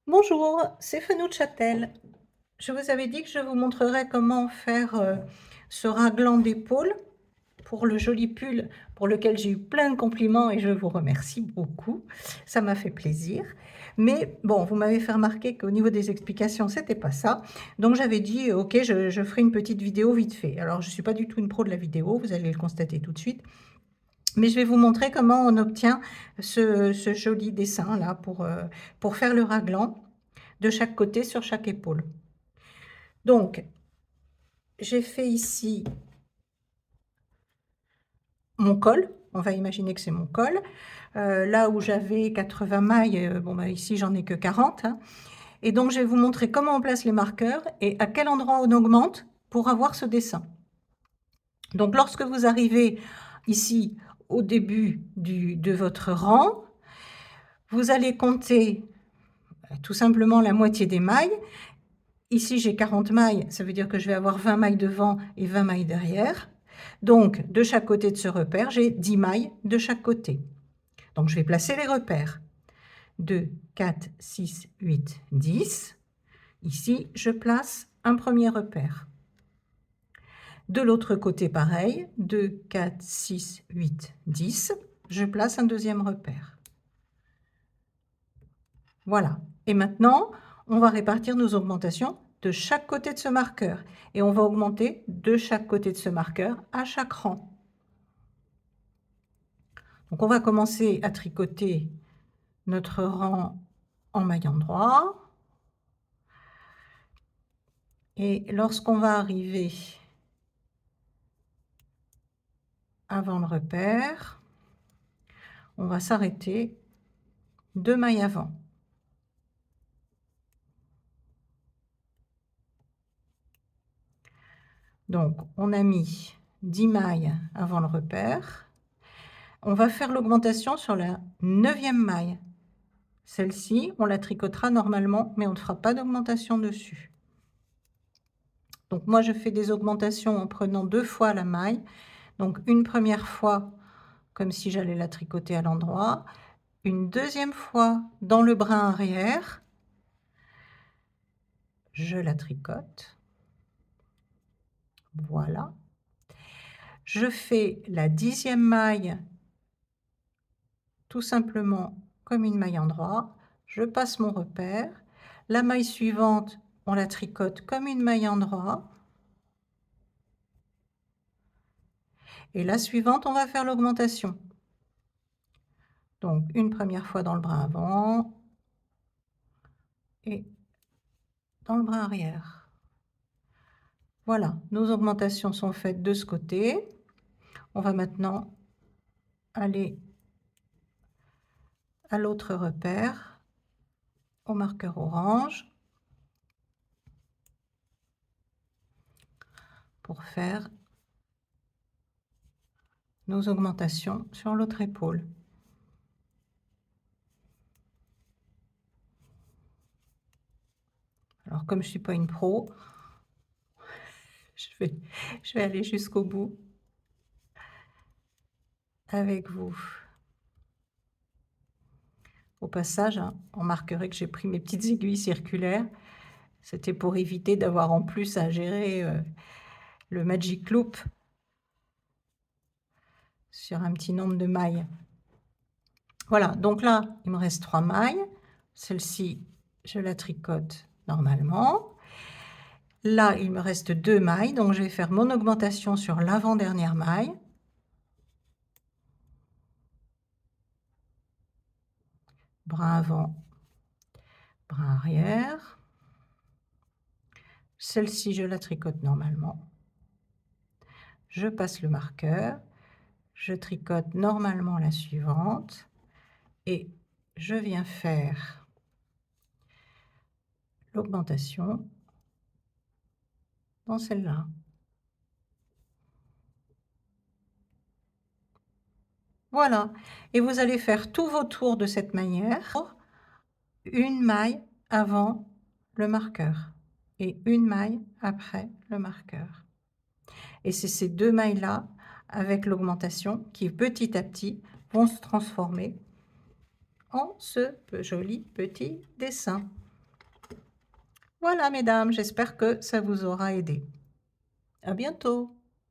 Bonjour, c'est Fanou de Châtel. Je vous avais dit que je vous montrerais comment faire ce raglan d'épaule pour le joli pull pour lequel j'ai eu plein de compliments et je vous remercie beaucoup. Ça m'a fait plaisir. Mais bon, vous m'avez fait remarquer qu'au niveau des explications, c'était pas ça. Donc j'avais dit, ok, je ferai une petite vidéo vite fait. Alors je suis pas du tout une pro de la vidéo, vous allez le constater tout de suite. Mais je vais vous montrer comment on obtient ce joli dessin là pour faire le raglan de chaque côté sur chaque épaule. Donc, j'ai fait ici mon col. On va imaginer que c'est mon col. Là où j'avais 80 mailles, bon bah ici j'en ai que 40. Hein. Et donc je vais vous montrer comment on place les marqueurs et à quel endroit on augmente pour avoir ce dessin. Donc lorsque vous arrivez ici au début de votre rang, vous allez compter tout simplement la moitié des mailles. Ici, j'ai 40 mailles, ça veut dire que je vais avoir 20 mailles devant et 20 mailles derrière. Donc, de chaque côté de ce repère, j'ai 10 mailles de chaque côté. Donc, je vais placer les repères. 2, 4, 6, 8, 10. Ici, je place un premier repère. De l'autre côté, pareil. 2, 4, 6, 8, 10. Je place un deuxième repère. Voilà. Et maintenant, on va répartir nos augmentations de chaque côté de ce marqueur. Et on va augmenter de chaque côté de ce marqueur à chaque rang. Donc, on va commencer à tricoter notre rang en maillant droit. Et lorsqu'on va arriver avant le repère, on va s'arrêter 2 mailles avant. Donc, on a mis 10 mailles avant le repère. On va faire l'augmentation sur la 9e maille. Celle-ci, on la tricotera normalement, mais on ne fera pas d'augmentation dessus. Donc moi, je fais des augmentations en prenant 2 fois la maille. Donc une première fois, comme si j'allais la tricoter à l'endroit. Une deuxième fois dans le brin arrière. Je la tricote. Voilà. Je fais la 10e maille tout simplement comme une maille endroit. Je passe mon repère. La maille suivante, on la tricote comme une maille endroit. Et la suivante, on va faire l'augmentation. Donc, une première fois dans le brin avant et dans le brin arrière. Voilà, nos augmentations sont faites de ce côté. On va maintenant aller à l'autre repère, au marqueur orange, pour faire nos augmentations sur l'autre épaule. Alors, comme je ne suis pas une pro, je vais aller jusqu'au bout avec vous. Au passage, hein, on remarquerait que j'ai pris mes petites aiguilles circulaires. C'était pour éviter d'avoir en plus à gérer le Magic Loop sur un petit nombre de mailles. Voilà, donc là, il me reste 3 mailles. Celle-ci, je la tricote normalement. Là, il me reste 2 mailles, donc je vais faire mon augmentation sur l'avant-dernière maille. Brin avant, brin arrière. Celle-ci, je la tricote normalement. Je passe le marqueur. Je tricote normalement la suivante. Et je viens faire l'augmentation dans celle-là. Voilà, et vous allez faire tous vos tours de cette manière. Une maille avant le marqueur et une maille après le marqueur. Et c'est ces 2 mailles-là, avec l'augmentation, qui petit à petit vont se transformer en ce joli petit dessin. Voilà mesdames, j'espère que ça vous aura aidé. À bientôt.